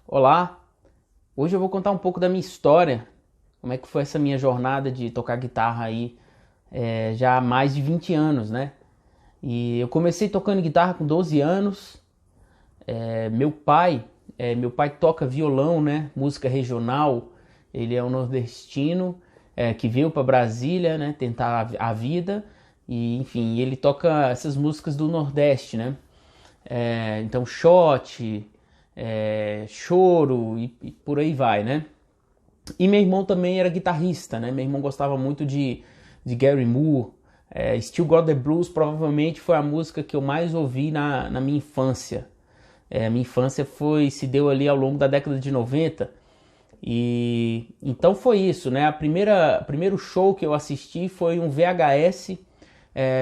Olá, hoje eu vou contar um pouco da minha história, como é que foi essa minha jornada de tocar guitarra aí já há mais de 20 anos, né? E eu comecei tocando guitarra com 12 anos. Meu pai toca violão, né? Música regional. Ele é um nordestino que veio para Brasília, né? Tentar a vida e, enfim, ele toca essas músicas do Nordeste, né? Então, shot, choro e por aí vai, né? E meu irmão também era guitarrista, né? Meu irmão gostava muito de Gary Moore. Still Got the Blues provavelmente foi a música que eu mais ouvi na minha infância. A minha infância se deu ali ao longo da década de 90. E então foi isso, né? Primeiro show que eu assisti foi um VHS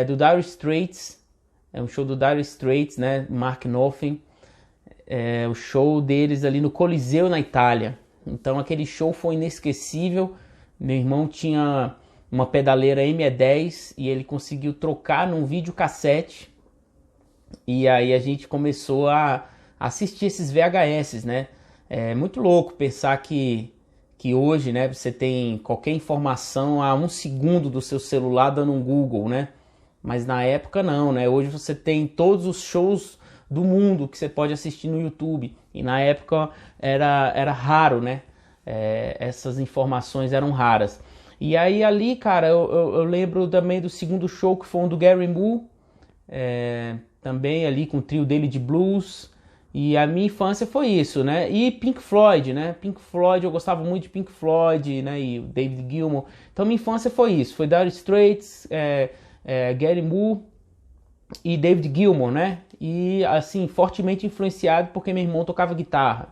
do Dire Straits. É um show do Dire Straits, né? Mark Knopfler. O show deles ali no Coliseu, na Itália. Então aquele show foi inesquecível. Meu irmão tinha uma pedaleira ME10 e ele conseguiu trocar num videocassete. E aí a gente começou a assistir esses VHS, né? É muito louco pensar que hoje, né, você tem qualquer informação a um segundo do seu celular dando um Google, né? Mas na época não, né? Hoje você tem todos os shows do mundo que você pode assistir no YouTube. E na época era raro, né? Essas informações eram raras. E aí ali, cara, eu lembro também do segundo show que foi um do Gary Moore. Também ali com o trio dele de blues. E a minha infância foi isso, né? E Pink Floyd, né? Pink Floyd, eu gostava muito de Pink Floyd, né? E o David Gilmour. Então minha infância foi isso. Foi Dire Straits, Gary Moore e David Gilmour, né? E assim, fortemente influenciado porque meu irmão tocava guitarra.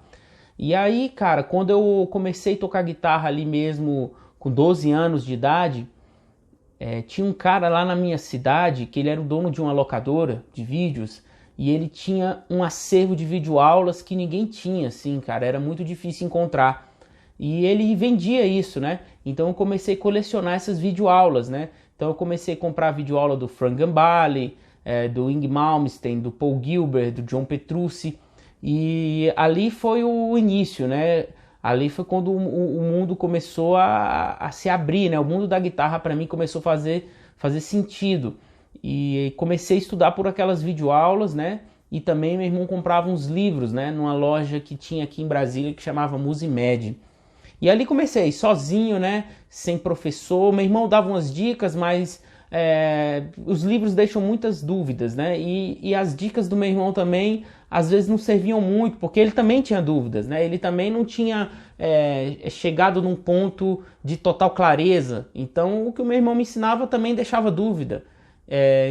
E aí, cara, quando eu comecei a tocar guitarra ali mesmo com 12 anos de idade, tinha um cara lá na minha cidade que ele era o dono de uma locadora de vídeos e ele tinha um acervo de videoaulas que ninguém tinha, assim, cara, era muito difícil encontrar. E ele vendia isso, né? Então eu comecei a colecionar essas videoaulas, né? Então eu comecei a comprar videoaula do Frank Gambale, do Yngwie Malmsteen, do Paul Gilbert, do John Petrucci. E ali foi o início, né? Ali foi quando o mundo começou a se abrir, né? O mundo da guitarra para mim começou a fazer sentido. E comecei a estudar por aquelas videoaulas, né? E também meu irmão comprava uns livros, né? Numa loja que tinha aqui em Brasília que chamava Musimed. E ali comecei, sozinho, né? Sem professor. Meu irmão dava umas dicas, mas os livros deixam muitas dúvidas, né? E as dicas do meu irmão também, às vezes, não serviam muito, porque ele também tinha dúvidas, né? Ele também não tinha chegado num ponto de total clareza. Então, o que o meu irmão me ensinava também deixava dúvida.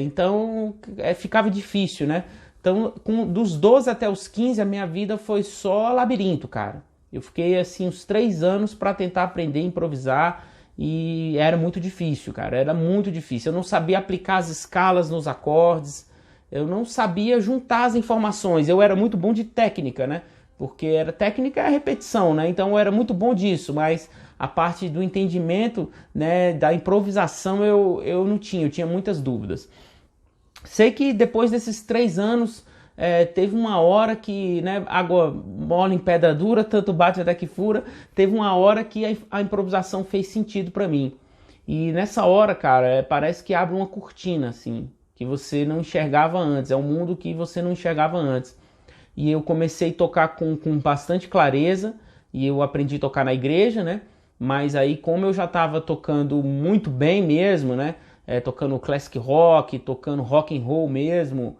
Então, ficava difícil, né? Então, dos 12 até os 15, a minha vida foi só labirinto, cara. Eu fiquei assim uns 3 anos para tentar aprender a improvisar e era muito difícil, cara. Era muito difícil. Eu não sabia aplicar as escalas nos acordes, eu não sabia juntar as informações. Eu era muito bom de técnica, né? Porque técnica é a repetição, né? Então eu era muito bom disso, mas a parte do entendimento, né, da improvisação eu não tinha, eu tinha muitas dúvidas. Sei que depois desses 3 anos teve uma hora que, né, água mole em pedra dura, tanto bate até que fura. Teve uma hora que a improvisação fez sentido para mim. E nessa hora, cara, parece que abre uma cortina, assim, que você não enxergava antes. É um mundo que você não enxergava antes. E eu comecei a tocar com bastante clareza. E eu aprendi a tocar na igreja, né? Mas aí, como eu já estava tocando muito bem mesmo, né? Tocando classic rock, tocando rock and roll mesmo,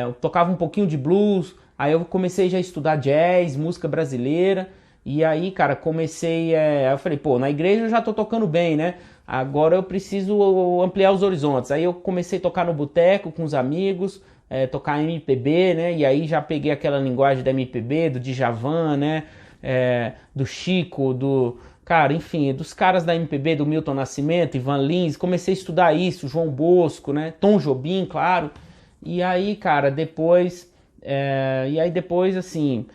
eu tocava um pouquinho de blues, aí eu comecei já a estudar jazz, música brasileira, e aí, cara, eu falei, pô, na igreja eu já tô tocando bem, né? Agora eu preciso ampliar os horizontes. Aí eu comecei a tocar no boteco com os amigos, tocar MPB, né? E aí já peguei aquela linguagem da MPB, do Djavan, né? Do Chico, cara, enfim, dos caras da MPB, do Milton Nascimento, Ivan Lins, comecei a estudar isso, João Bosco, né? Tom Jobim, claro. E aí, cara, depois, assim,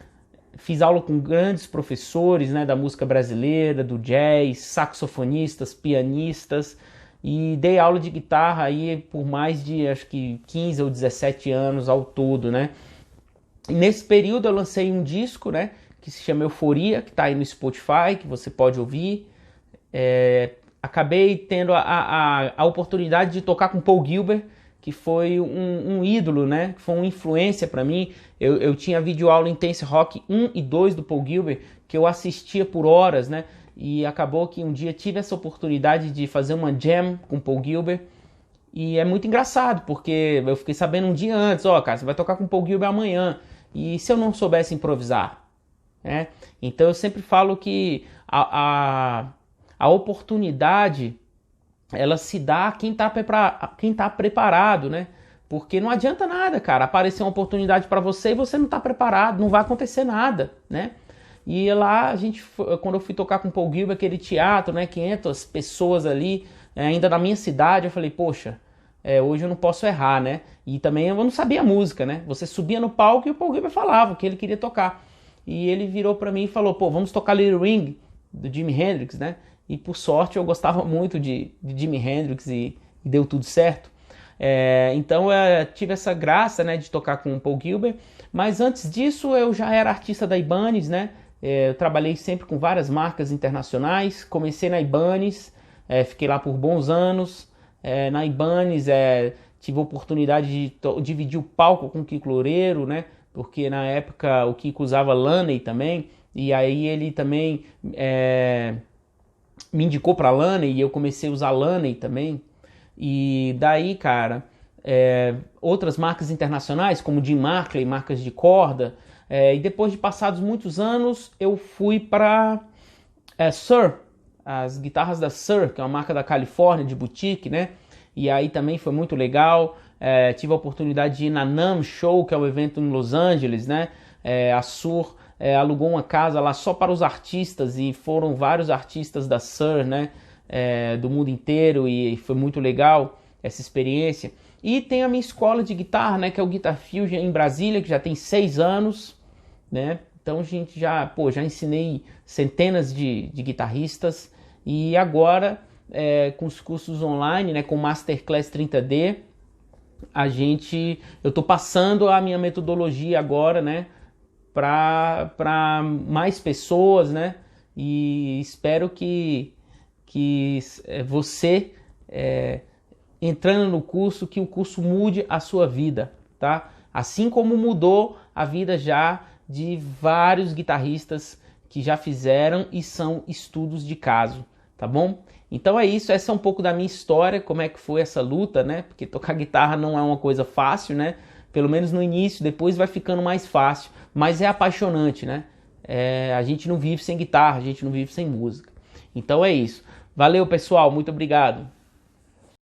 fiz aula com grandes professores, né, da música brasileira, do jazz, saxofonistas, pianistas, e dei aula de guitarra aí por mais de, acho que 15 ou 17 anos ao todo, né? E nesse período eu lancei um disco, né, que se chama Euforia, que está aí no Spotify, que você pode ouvir. Acabei tendo a oportunidade de tocar com Paul Gilbert, que foi um ídolo, né? Que foi uma influência para mim. Eu tinha videoaula Intense Rock 1 e 2 do Paul Gilbert, que eu assistia por horas, né? E acabou que um dia tive essa oportunidade de fazer uma jam com Paul Gilbert. E é muito engraçado, porque eu fiquei sabendo um dia antes, cara, você vai tocar com Paul Gilbert amanhã. E se eu não soubesse improvisar? Né? Então eu sempre falo que a oportunidade, ela se dá a quem tá preparado, né? Porque não adianta nada, cara, aparecer uma oportunidade para você e você não tá preparado, não vai acontecer nada, né? E lá, quando eu fui tocar com o Paul Gilbert, aquele teatro, né, 500 pessoas ali, ainda na minha cidade, eu falei, poxa, hoje eu não posso errar, né? E também eu não sabia a música, né? Você subia no palco e o Paul Gilbert falava o que ele queria tocar. E ele virou pra mim e falou, pô, vamos tocar Little Ring, do Jimi Hendrix, né? E por sorte eu gostava muito de Jimi Hendrix e deu tudo certo. Então eu tive essa graça, né, de tocar com o Paul Gilbert. Mas antes disso eu já era artista da Ibanez, né? Eu trabalhei sempre com várias marcas internacionais. Comecei na Ibanez, fiquei lá por bons anos. Na Ibanez tive a oportunidade de dividir o palco com o Kiko Loureiro, né? Porque na época o Kiko usava Laney também. E aí ele também me indicou para Laney e eu comecei a usar Laney também. E daí, cara, outras marcas internacionais, como Jim Markley, marcas de corda. E depois de passados muitos anos, eu fui para Suhr, as guitarras da Suhr, que é uma marca da Califórnia, de boutique, né? E aí também foi muito legal. Tive a oportunidade de ir na NAMM Show, que é um evento em Los Angeles, né? A Suhr alugou uma casa lá só para os artistas e foram vários artistas da Suhr, né? Do mundo inteiro, e foi muito legal essa experiência. E tem a minha escola de guitarra, né? Que é o Guitar Fusion em Brasília, que já tem 6 anos, né? Então a gente já ensinei centenas de guitarristas e agora com os cursos online, né? Com o Masterclass 30D, eu tô passando a minha metodologia agora, né? Para mais pessoas, né? E espero que você entrando no curso, que o curso mude a sua vida, tá? Assim como mudou a vida já de vários guitarristas que já fizeram e são estudos de caso, tá bom? Então é isso, essa é um pouco da minha história, como é que foi essa luta, né? Porque tocar guitarra não é uma coisa fácil, né? Pelo menos no início, depois vai ficando mais fácil, mas é apaixonante, né? A gente não vive sem guitarra, a gente não vive sem música. Então é isso. Valeu, pessoal, muito obrigado.